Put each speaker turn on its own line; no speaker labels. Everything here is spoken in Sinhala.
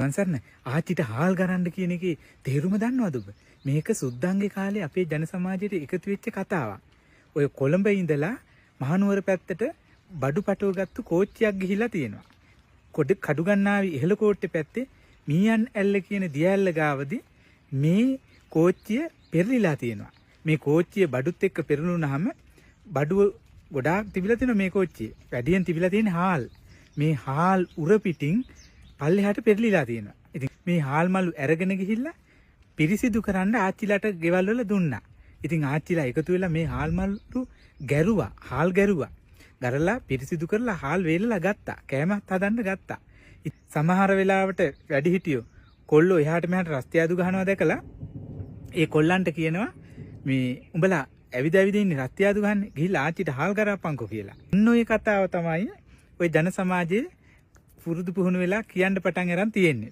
මන්සර්න ආච්චිට හාල් ගරන්න කියන එකේ තේරුම දන්නවද ඔබ? මේක සුද්දන්ගේ කාලේ අපේ ජන සමාජයට එකතු වෙච්ච කතාවක්. ඔය කොළඹ ඉඳලා මහනුවර පැත්තට බඩු පටව ගත්තු කෝච්චියක් ගිහිලා තියෙනවා. කඩු ගන්නාවි ඉහළ කෝට්ටේ පැත්තේ මීයන් ඇල්ල කියන දිය ඇල්ල ගාවදී මේ කෝච්චිය පෙරලිලා තියෙනවා. මේ කෝච්චිය බඩුත් එක්ක පෙරළුනහම බඩුව ගොඩාක් තිබිලා තියෙනවා මේ කෝච්චියේ. වැඩියෙන් තිබිලා තියෙන හාල්. මේ හාල් උර පිටින් පල්ලෙහාට පෙරලිලා තියෙනවා. ඉතින් මේ හාල් මලු අරගෙන ගිහිල්ලා පිරිසිදු කරන්න ආච්චිලාට ගෙවල් වල දුන්නා. ඉතින් ආච්චිලා එකතු වෙලා මේ හාල් මලු ගැරුවා. හාල් ගැරුවා. ගරලා පිරිසිදු කරලා හාල් වේලලා ගත්තා. කෑමත් හදන්න ගත්තා. සමහර වෙලාවට වැඩිහිටියෝ කොල්ලෝ එහාට මෙහාට රස්තියාදු ගහනවා දැකලා ඒ කොල්ලන්ට කියනවා මේ උඹලා ඇවිද ඇවිද ඉන්නේ රස්තියාදු ගහන්නේ ගිහිල්ලා ආච්චිට හාල් කරපන්කෝ කියලා. ඔන්න ඔය කතාව තමයි ඔය ජන සමාජයේ පුරුදු පුහුණු වෙලා කියන්න පටන් අරන් තියෙන්නේ.